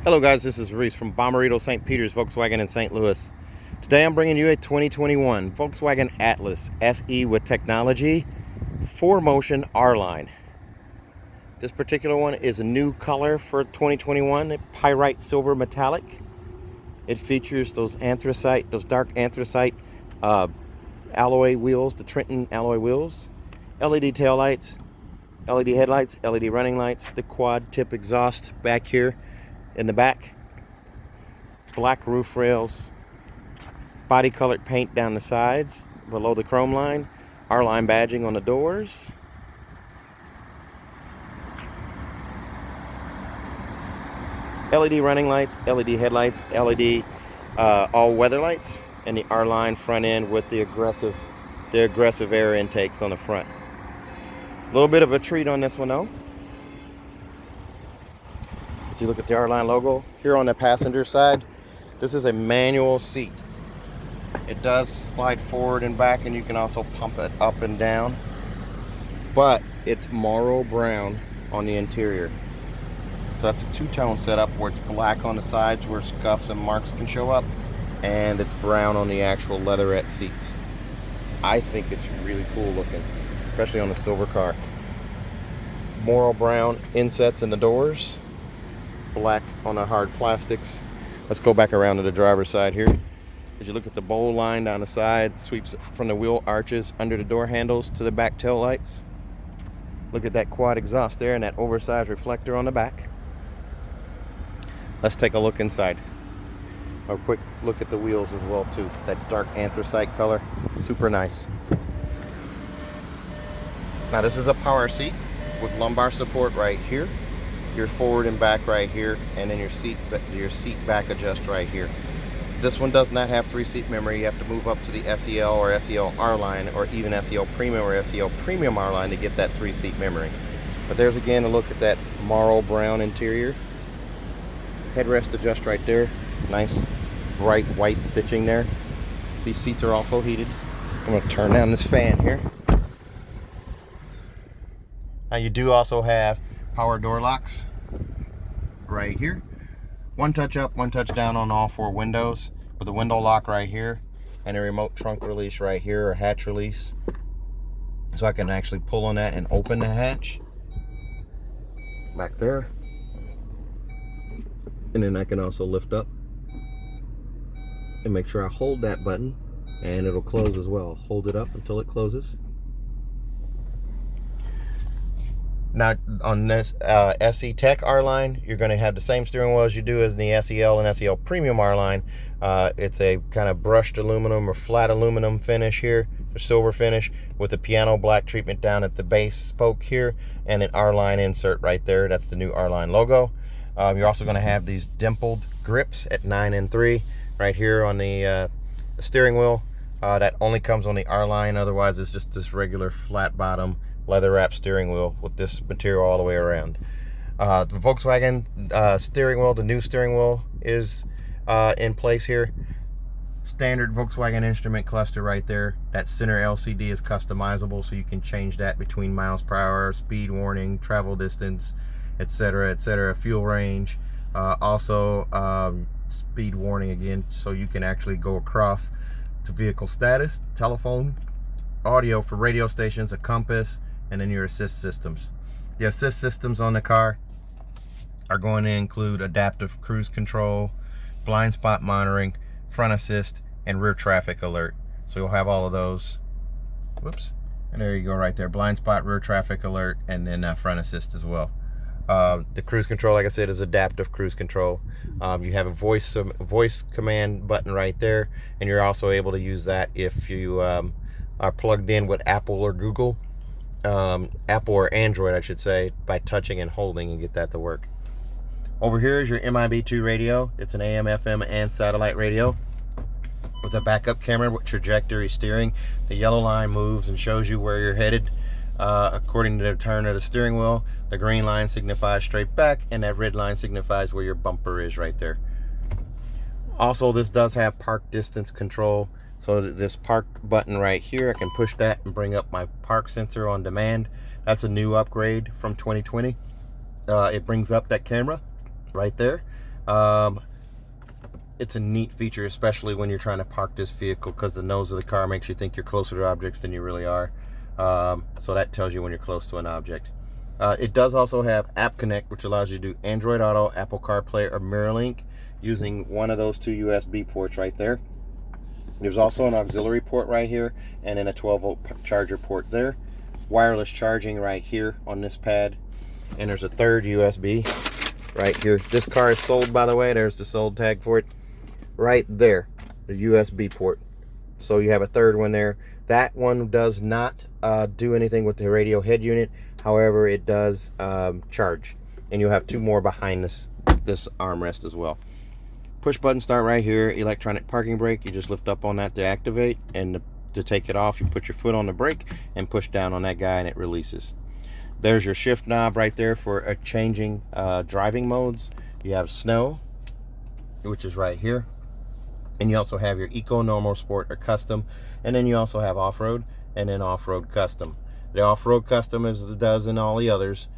Hello guys, this is Reese from Bommarito St. Peter's Volkswagen in St. Louis. Today I'm bringing you a 2021 Volkswagen Atlas SE with technology 4Motion R-Line. This particular one is a new color for 2021, Pyrite Silver Metallic. It features those dark anthracite alloy wheels, the Trenton alloy wheels, LED taillights, LED headlights, LED running lights, the quad tip exhaust back here in the back, black roof rails, body colored paint down the sides below the chrome line, R-line badging on the doors, LED running lights, LED headlights, LED all-weather lights, and the R-line front end with the aggressive air intakes on the front. A little bit of a treat on this one though. If you look at the R-Line logo here on the passenger side, this is a manual seat. It does slide forward and back, and you can also pump it up and down, but it's Mauro Brown on the interior. So that's a two-tone setup where it's black on the sides where scuffs and marks can show up, and it's brown on the actual leatherette seats. I think it's really cool looking, especially on a silver car. Mauro Brown insets in the doors, black on the hard plastics. Let's go back around to the driver's side here. As you look at the bowl line down the side, sweeps from the wheel arches under the door handles to the back tail lights. Look at that quad exhaust there and that oversized reflector on the back. Let's take a look inside. A quick look at the wheels as well too. That dark anthracite color, super nice. Now this is a power seat with lumbar support right here, your forward and back right here, and then your seat back adjust right here. This one does not have 3-seat memory. You have to move up to the SEL or SEL R-Line, or even SEL Premium or SEL Premium R-Line to get that 3-seat memory. But there's again a look at that Mauro Brown interior. Headrest adjust right there. Nice bright white stitching there. These seats are also heated. I'm going to turn down this fan here. Now you do also have power door locks right here. One touch up, one touch down on all 4 windows, with a window lock right here and a remote trunk release right here, or hatch release. So I can actually pull on that and open the hatch back there. And then I can also lift up and make sure I hold that button, and it'll close as well. Hold it up until it closes. Now on this SE Tech R-Line, you're going to have the same steering wheel as you do as in the SEL and SEL Premium R-Line. It's a kind of brushed aluminum or flat aluminum finish here, or silver finish, with a piano black treatment down at the base spoke here, and an R-Line insert right there. That's the new R-Line logo. You're also going to have these dimpled grips at 9 and 3 right here on the steering wheel. That only comes on the R-Line. Otherwise, it's just this regular flat bottom leather wrap steering wheel with this material all the way around. The Volkswagen steering wheel, the new steering wheel, is in place here. Standard Volkswagen instrument cluster right there. That center LCD is customizable, so you can change that between miles per hour, speed warning, travel distance, etc., etc., fuel range. Also speed warning again, so you can actually go across to vehicle status, telephone, audio for radio stations, a compass, and then your assist systems. The assist systems on the car are going to include adaptive cruise control, blind spot monitoring, front assist, and rear traffic alert. So you'll have all of those. Whoops. And there you go right there. Blind spot, rear traffic alert, and then front assist as well. The cruise control, like I said, is adaptive cruise control. You have a voice command button right there, and you're also able to use that if you are plugged in with Apple or Google. Apple or Android, I should say, by touching and holding, and get that to work. Over here is your MIB2 radio. It's an AM, FM, and satellite radio with a backup camera with trajectory steering. The yellow line moves and shows you where you're headed according to the turn of the steering wheel. The green line signifies straight back, and that red line signifies where your bumper is right there. Also, this does have park distance control. So this park button right here, I can push that and bring up my park sensor on demand. That's a new upgrade from 2020. It brings up that camera right there. It's a neat feature, especially when you're trying to park this vehicle, because the nose of the car makes you think you're closer to objects than you really are. So that tells you when you're close to an object. It does also have App Connect, which allows you to do Android Auto, Apple CarPlay, or MirrorLink using one of those two USB ports right there. There's also an auxiliary port right here, and then a 12-volt charger port there. Wireless charging right here on this pad, and there's a third USB right here. This car is sold, by the way. There's the sold tag for it right there, the USB port. So you have a third one there. That one does not do anything with the radio head unit. However, it does charge, and you'll have two more behind this armrest as well. Push button start right here. Electronic parking brake, you just lift up on that to activate, and to take it off, you put your foot on the brake and push down on that guy and it releases. There's your shift knob right there for changing driving modes. You have snow, which is right here, and you also have your eco, normal, sport, or custom, and then you also have off-road and then off-road custom. The off-road custom, as it does in all the others,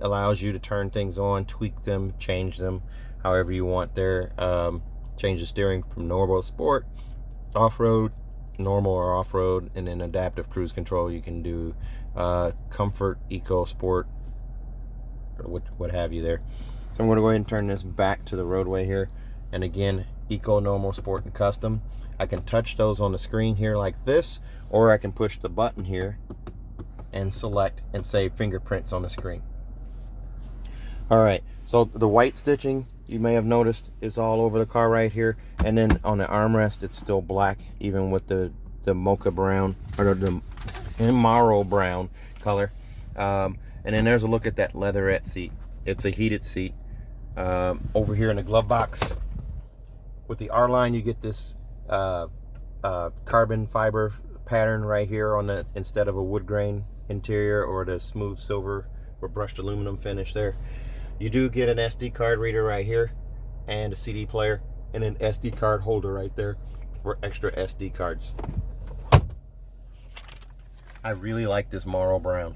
allows you to turn things on, tweak them, change them however you want there. Change the steering from normal, sport, off-road, normal, or off-road, and then adaptive cruise control. You can do comfort, eco, sport, or what have you there. So I'm going to go ahead and turn this back to the roadway here, and again, eco, normal, sport, and custom. I can touch those on the screen here like this, or I can push the button here and select and save fingerprints on the screen. All right, so the white stitching, you may have noticed, is all over the car right here, and then on the armrest it's still black, even with the mocha brown, or the Mauro Brown color. And then there's a look at that leatherette seat. It's a heated seat. Over here in the glove box with the R line, you get this carbon fiber pattern right here on the, instead of a wood grain interior or the smooth silver or brushed aluminum finish there. You do get an SD card reader right here, and a CD player, and an SD card holder right there for extra SD cards. I really like this Mauro Brown.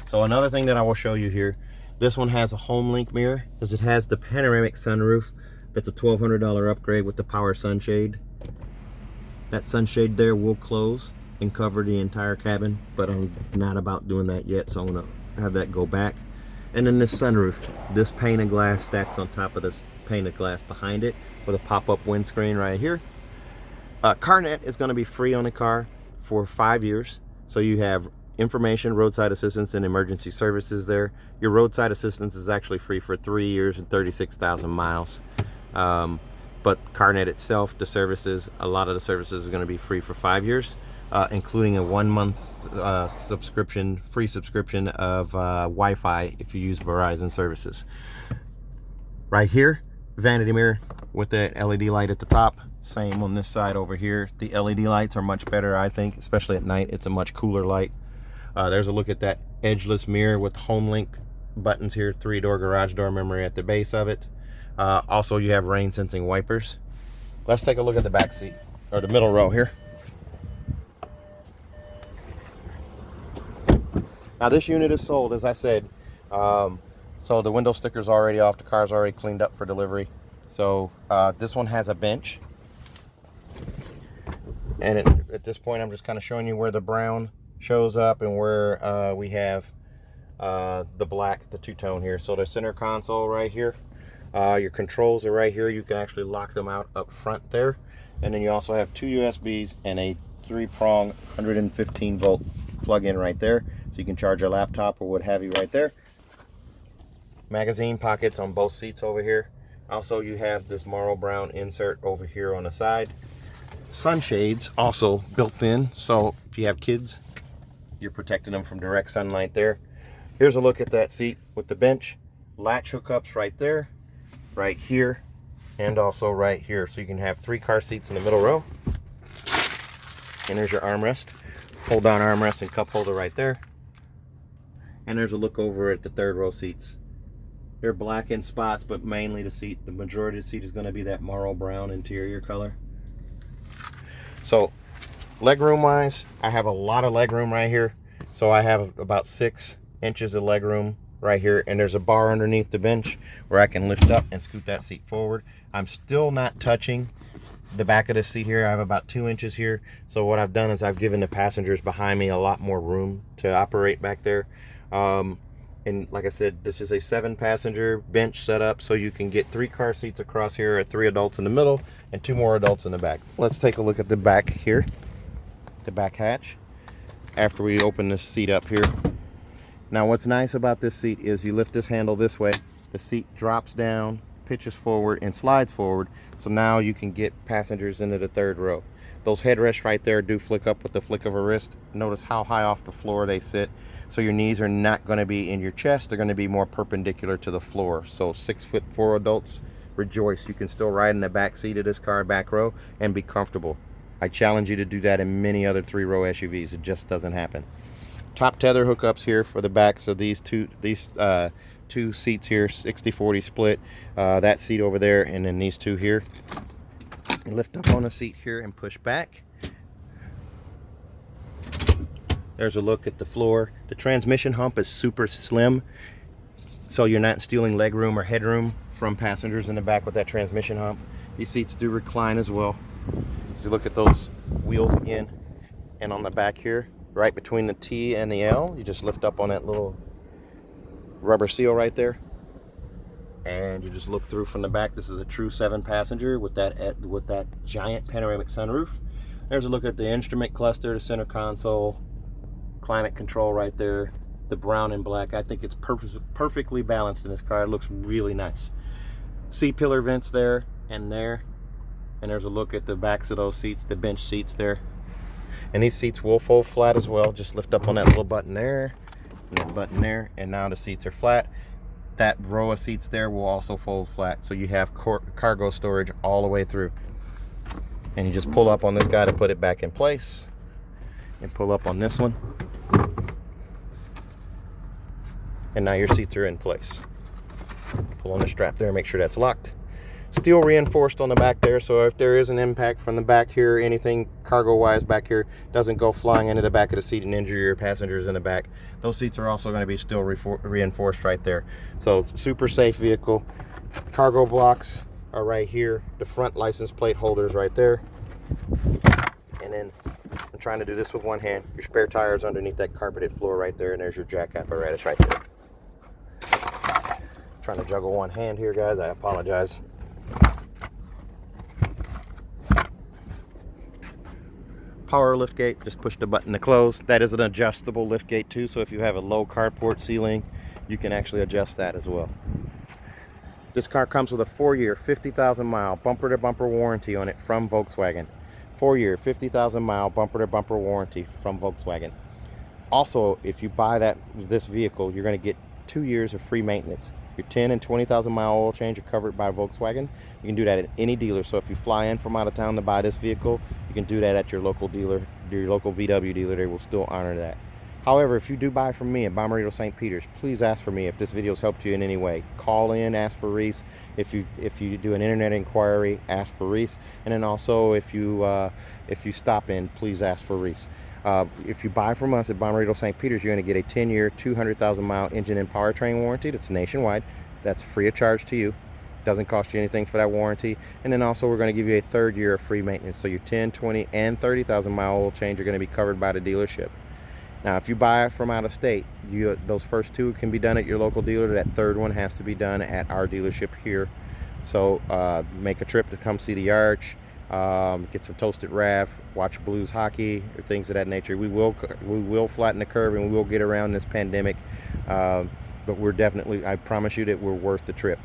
So another thing that I will show you here, this one has a home link mirror, as it has the panoramic sunroof. That's a $1,200 upgrade with the power sunshade. That sunshade there will close and cover the entire cabin, but I'm not about doing that yet, so I'm gonna have that go back. And then this sunroof, this pane of glass stacks on top of this pane of glass behind it with a pop-up windscreen right here. CarNet is going to be free on the car for 5 years. So you have information, roadside assistance, and emergency services there. Your roadside assistance is actually free for 3 years and 36,000 miles. But CarNet itself, the services, a lot of the services are going to be free for 5 years. Including a 1 month subscription, free subscription of Wi-Fi if you use Verizon services. Right here, vanity mirror with the LED light at the top. Same on this side over here. The LED lights are much better, I think, especially at night. It's a much cooler light. There's a look at that edgeless mirror with home link buttons here, 3-door garage door memory at the base of it. Also, you have rain sensing wipers. Let's take a look at the back seat, or the middle row here. Now this unit is sold, as I said, so the window sticker's already off, the car's already cleaned up for delivery. So this one has a bench, and at this point I'm just kind of showing you where the brown shows up and where we have the black, the two-tone here. So the center console right here, your controls are right here. You can actually lock them out up front there, and then you also have 2 USBs and a 3-prong 115-volt plug-in right there, so you can charge your laptop or what have you right there. Magazine pockets on both seats over here. Also, you have this Mauro Brown insert over here on the side. Sunshades also built in, so if you have kids, you're protecting them from direct sunlight there. Here's a look at that seat with the bench. Latch hookups right there, right here, and also right here, so you can have 3 car seats in the middle row. And there's your armrest, hold down armrest and cup holder right there. And there's a look over at the 3rd row seats. They're black in spots, but mainly the majority of the seat is going to be that Mauro Brown interior color. So legroom wise, I have a lot of legroom right here. So I have about 6 inches of legroom right here, and there's a bar underneath the bench where I can lift up and scoot that seat forward. I'm still not touching the back of the seat here. I have about 2 inches here. So what I've done is I've given the passengers behind me a lot more room to operate back there. And like I said, this is a 7-passenger bench setup, so you can get 3 car seats across here, 3 adults in the middle and 2 more adults in the back. Let's take a look at the back here, the back hatch, after we open this seat up here. Now what's nice about this seat is you lift this handle this way, the seat drops down, pitches forward and slides forward, so now you can get passengers into the 3rd row. Those headrests right there do flick up with the flick of a wrist. Notice how high off the floor they sit, so your knees are not going to be in your chest, they're going to be more perpendicular to the floor. So 6'4" adults, rejoice, you can still ride in the back seat of this car, back row, and be comfortable. I challenge you to do that in many other 3-row SUVs. It just doesn't happen. Top tether hookups here for the back, so these two seats here, 60-40 split, that seat over there, and then these 2 here. Lift up on the seat here and push back. There's a look at the floor. The transmission hump is super slim, so you're not stealing leg room or headroom from passengers in the back with that transmission hump. These seats do recline as well. So you look at those wheels again, and on the back here, right between the T and the L, you just lift up on that little rubber seal right there, and you just look through from the back. This is a true 7-passenger with that giant panoramic sunroof. There's a look at the instrument cluster, the center console, climate control right there, the brown and black. I think it's perfectly balanced in this car. It looks really nice. C-pillar vents there, and there's a look at the backs of those seats, the bench seats there. And these seats will fold flat as well. Just lift up on that little button there, and that button there, and now the seats are flat. That row of seats there will also fold flat, so you have cargo storage all the way through. And you just pull up on this guy to put it back in place, and pull up on this one, and now your seats are in place. Pull on the strap there, make sure that's locked. Steel reinforced on the back there, so if there is an impact from the back here, anything cargo wise back here doesn't go flying into the back of the seat and injure your passengers in the back. Those seats are also going to be still reinforced right there. So super safe vehicle. Cargo blocks are right here, the front license plate holders right there, and then I'm trying to do this with one hand. Your spare tires underneath that carpeted floor right there, and there's your jack apparatus right there. Trying to juggle one hand here, guys, I apologize. Power liftgate, just push the button to close. That is an adjustable liftgate too, so if you have a low carport ceiling, you can actually adjust that as well. This car comes with a 4-year, 50,000-mile bumper-to-bumper warranty on it from Volkswagen. 4-year, 50,000-mile bumper-to-bumper warranty from Volkswagen. Also, if you buy this vehicle, you're going to get 2 years of free maintenance. Your 10 and 20,000 mile oil change are covered by Volkswagen. You can do that at any dealer. So if you fly in from out of town to buy this vehicle, you can do that at your local dealer, your local VW dealer. They will still honor that. However, if you do buy from me at Mauro St. Peter's, please ask for me if this video has helped you in any way. Call in, ask for Reese. If you do an internet inquiry, ask for Reese. And then also if you stop in, please ask for Reese. If you buy from us at Mauro St. Peter's, you're going to get a 10-year, 200,000-mile engine and powertrain warranty. That's nationwide. That's free of charge to you. Doesn't cost you anything for that warranty. And then also we're going to give you a 3rd year of free maintenance. So your 10, 20, and 30,000-mile oil change are going to be covered by the dealership. Now, if you buy it from out of state, those first 2 can be done at your local dealer. That 3rd one has to be done at our dealership here. So make a trip to come see the arch. Get some toasted Rav, watch Blues hockey, or things of that nature. We will flatten the curve and we will get around this pandemic, but we're definitely, I promise you that we're worth the trip.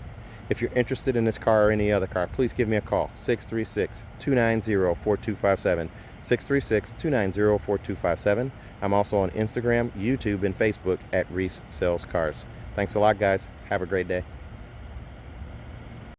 If you're interested in this car or any other car, please give me a call, 636-290-4257, 636-290-4257. I'm also on Instagram, YouTube, and Facebook at Reese Sells Cars. Thanks a lot, guys. Have a great day.